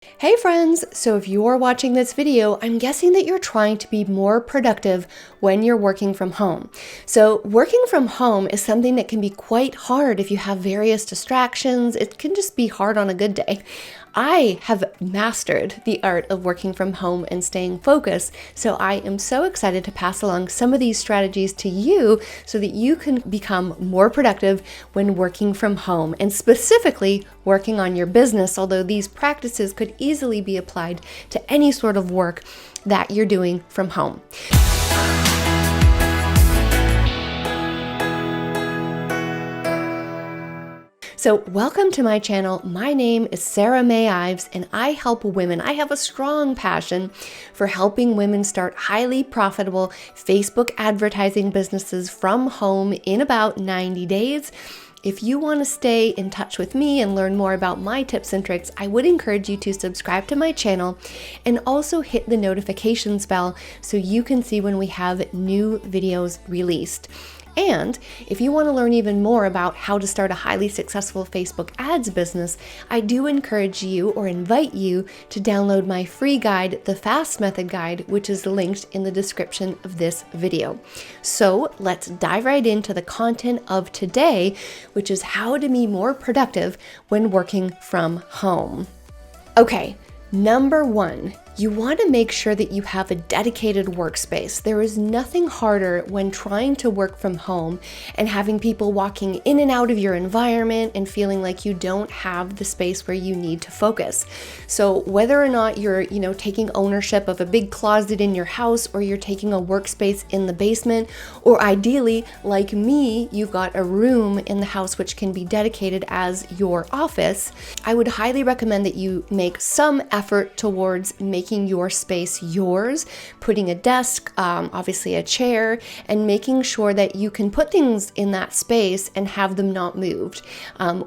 Hey friends! So if you're watching this video, I'm guessing that you're trying to be more productive when you're working from home. So working from home is something that can be quite hard if you have various distractions. It can just be hard on a good day. I have mastered the art of working from home and staying focused, so I am so excited to pass along some of these strategies to you so that you can become more productive when working from home, and specifically working on your business, although these practices could easily be applied to any sort of work that you're doing from home. So welcome to my channel. My name is Sarah May Ives and I help women. I have a strong passion for helping women start highly profitable Facebook advertising businesses from home in about 90 days. If you want to stay in touch with me and learn more about my tips and tricks, I would encourage you to subscribe to my channel and also hit the notifications bell so you can see when we have new videos released. And if you want to learn even more about how to start a highly successful Facebook ads business, I do encourage you or invite you to download my free guide, the Fast Method Guide, which is linked in the description of this video. So let's dive right into the content of today, which is how to be more productive when working from home. Okay. Number one, you want to make sure that you have a dedicated workspace. There is nothing harder when trying to work from home and having people walking in and out of your environment and feeling like you don't have the space where you need to focus. So whether or not you're, taking ownership of a big closet in your house, or you're taking a workspace in the basement, or ideally, like me, you've got a room in the house which can be dedicated as your office, I would highly recommend that you make some effort towards making your space yours, putting a desk, obviously a chair, and making sure that you can put things in that space and have them not moved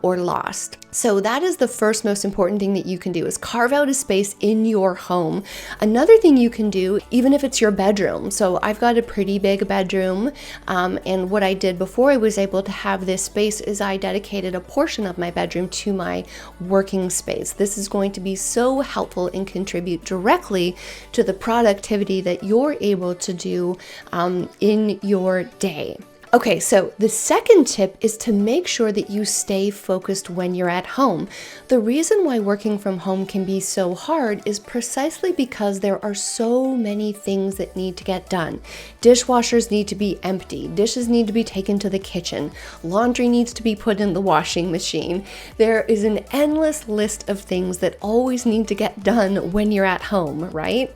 or lost. So that is the first most important thing that you can do, is carve out a space in your home. Another thing you can do, even if it's your bedroom. So I've got a pretty big bedroom, and what I did before I was able to have this space is I dedicated a portion of my bedroom to my working space. This is going to be so helpful and contribute directly to the productivity that you're able to do in your day. Okay, so the second tip is to make sure that you stay focused when you're at home. The reason why working from home can be so hard is precisely because there are so many things that need to get done. Dishwashers need to be empty, dishes need to be taken to the kitchen, laundry needs to be put in the washing machine. There is an endless list of things that always need to get done when you're at home, right?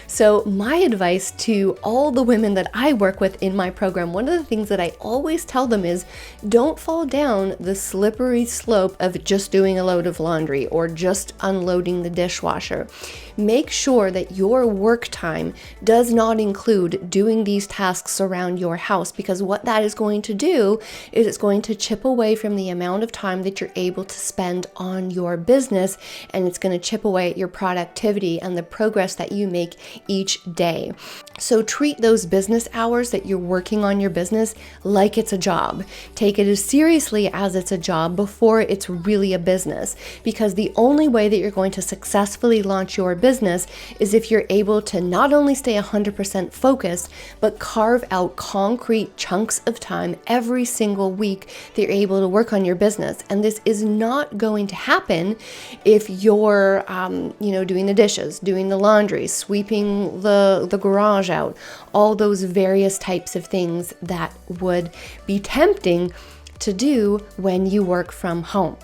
So my advice to all the women that I work with in my program, one of the things that I always tell them is, don't fall down the slippery slope of just doing a load of laundry or just unloading the dishwasher. Make sure that your work time does not include doing these tasks around your house, because what that is going to do is it's going to chip away from the amount of time that you're able to spend on your business, and it's going to chip away at your productivity and the progress that you make each day. So treat those business hours that you're working on your business like it's a job. Take it as seriously as it's a job before it's really a business, because the only way that you're going to successfully launch your business is if you're able to not only stay 100% focused, but carve out concrete chunks of time every single week that you're able to work on your business. And this is not going to happen if you're, doing the dishes, doing the laundry, sweeping the garage out, all those various types of things that would be tempting to do when you work from home.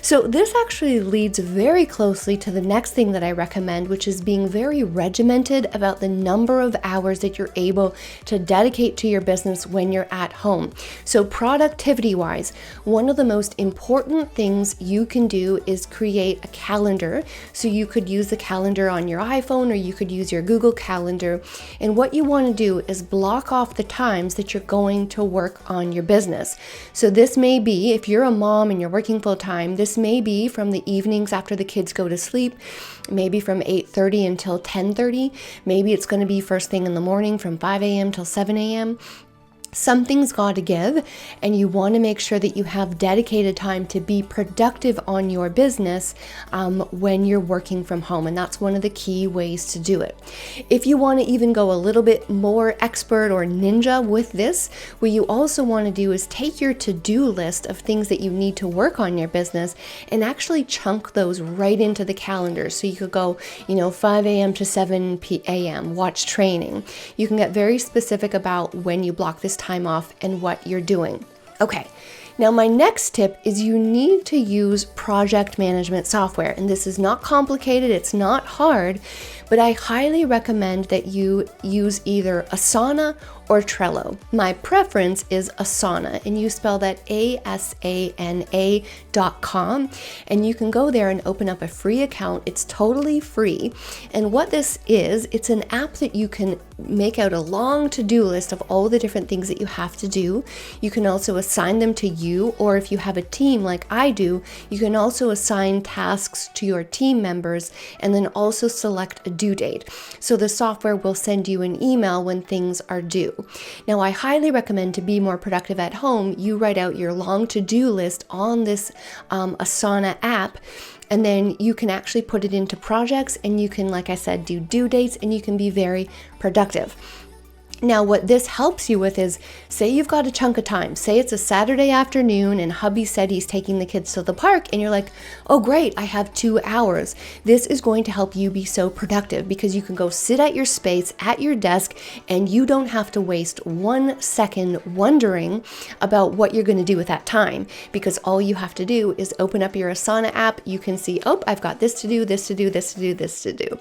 So this actually leads very closely to the next thing that I recommend, which is being very regimented about the number of hours that you're able to dedicate to your business when you're at home. So productivity wise, one of the most important things you can do is create a calendar. So you could use the calendar on your iPhone, or you could use your Google Calendar. And what you want to do is block off the times that you're going to work on your business. So this may be, if you're a mom and you're working full time, this may be from the evenings after the kids go to sleep, maybe from 8:30 until 10:30. Maybe it's going to be first thing in the morning from 5 a.m. till 7 a.m. Something's got to give, and you want to make sure that you have dedicated time to be productive on your business when you're working from home. And that's one of the key ways to do it. If you want to even go a little bit more expert or ninja with this, what you also want to do is take your to-do list of things that you need to work on your business and actually chunk those right into the calendar. So you could go, 5 a.m. to 7 p.m., watch training. You can get very specific about when you block this time off and what you're doing. Okay, now my next tip is you need to use project management software. And this is not complicated, it's not hard, but I highly recommend that you use either Asana or Trello. My preference is Asana, and you spell that ASANA.com, and you can go there and open up a free account. It's totally free. And what this is, it's an app that you can make out a long to-do list of all the different things that you have to do. You can also assign them to you, or if you have a team like I do, you can also assign tasks to your team members and then also select a due date. So the software will send you an email when things are due. Now, I highly recommend, to be more productive at home, you write out your long to-do list on this Asana app, and then you can actually put it into projects, and you can, like I said, do due dates, and you can be very productive. Now, what this helps you with is, say you've got a chunk of time, say it's a Saturday afternoon and hubby said he's taking the kids to the park, and you're like, oh great, I have 2 hours. This is going to help you be so productive because you can go sit at your space at your desk and you don't have to waste 1 second wondering about what you're going to do with that time, because all you have to do is open up your Asana app. You can see, oh, I've got this to do, this to do, this to do, this to do.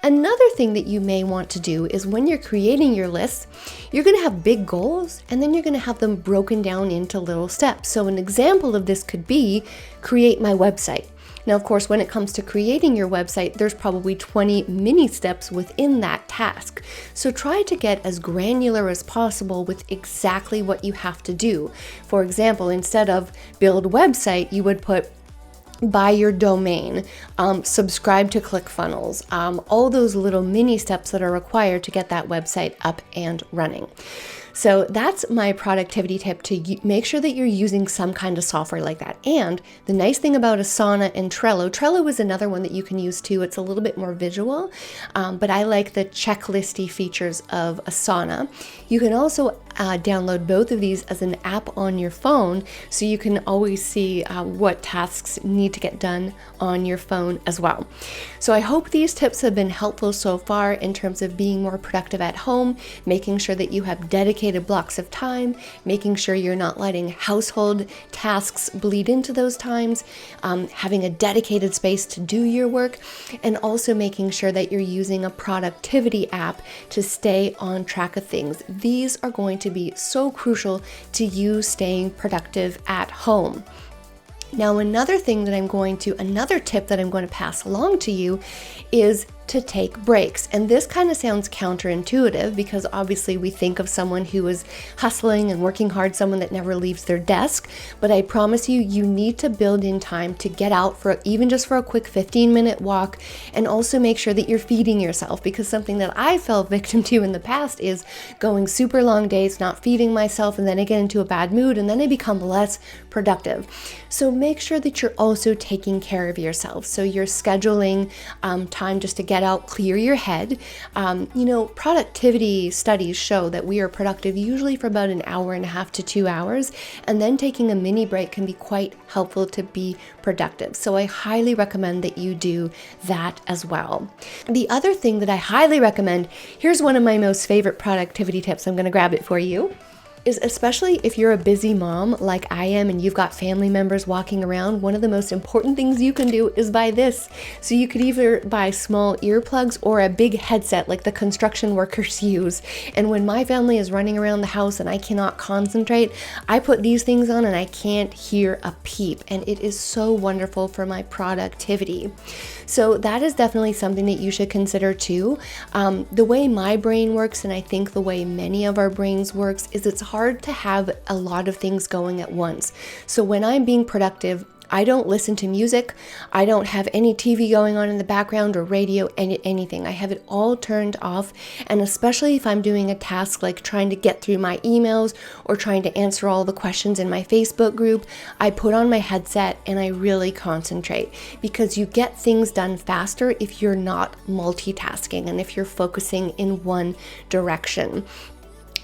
Another thing that you may want to do is, when you're creating your lists, you're going to have big goals and then you're going to have them broken down into little steps. So an example of this could be create my website. Now, of course, when it comes to creating your website, there's probably 20 mini steps within that task. So try to get as granular as possible with exactly what you have to do. For example, instead of build website, you would put buy your domain, subscribe to ClickFunnels, all those little mini steps that are required to get that website up and running. So that's my productivity tip, to make sure that you're using some kind of software like that. And the nice thing about Asana and Trello is another one that you can use too. It's a little bit more visual, but I like the checklisty features of Asana. You can also download both of these as an app on your phone, so you can always see what tasks need to get done on your phone as well. So I hope these tips have been helpful so far in terms of being more productive at home, making sure that you have dedicated blocks of time, making sure you're not letting household tasks bleed into those times, having a dedicated space to do your work, and also making sure that you're using a productivity app to stay on track of things. These are going to be so crucial to you staying productive at home. Now, another tip that I'm going to pass along to you is to take breaks. And this kind of sounds counterintuitive, because obviously we think of someone who is hustling and working hard, someone that never leaves their desk. But I promise you, you need to build in time to get out for even just for a quick 15-minute walk, and also make sure that you're feeding yourself, because something that I fell victim to in the past is going super long days, not feeding myself, and then I get into a bad mood and then I become less productive. So make sure that you're also taking care of yourself. So you're scheduling time just to get out, clear your head. Productivity studies show that we are productive usually for about an hour and a half to 2 hours, and then taking a mini break can be quite helpful to be productive. So I highly recommend that you do that as well. The other thing that I highly recommend, here's one of my most favorite productivity tips. I'm going to grab it for you. Is, especially if you're a busy mom like I am and you've got family members walking around, one of the most important things you can do is buy this. So you could either buy small earplugs or a big headset like the construction workers use. And when my family is running around the house and I cannot concentrate, I put these things on and I can't hear a peep. And it is so wonderful for my productivity. So that is definitely something that you should consider too. The way my brain works, and I think the way many of our brains works, is it's hard to have a lot of things going at once. So when I'm being productive, I don't listen to music. I don't have any TV going on in the background or radio, anything. I have it all turned off. And especially if I'm doing a task like trying to get through my emails or trying to answer all the questions in my Facebook group, I put on my headset and I really concentrate, because you get things done faster if you're not multitasking and if you're focusing in one direction.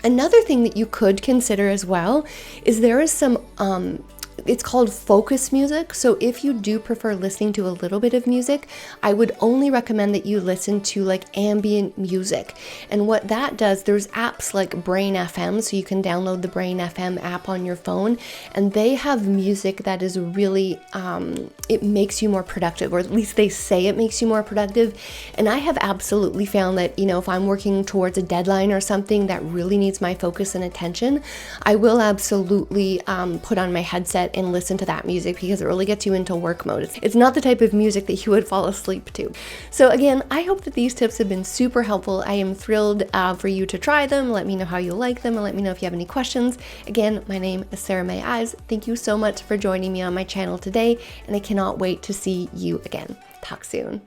Another thing that you could consider as well is there is some it's called focus music. So if you do prefer listening to a little bit of music, I would only recommend that you listen to like ambient music. And what that does, there's apps like Brain FM, so you can download the Brain FM app on your phone, and they have music that is really, it makes you more productive, or at least they say it makes you more productive. And I have absolutely found that, if I'm working towards a deadline or something that really needs my focus and attention, I will absolutely put on my headset and listen to that music, because it really gets you into work mode. It's not the type of music that you would fall asleep to. So again, I hope that these tips have been super helpful. I am thrilled for you to try them. Let me know how you like them, and let me know if you have any questions. Again, my name is Sarah May Ives. Thank you so much for joining me on my channel today, and I cannot wait to see you again. Talk soon.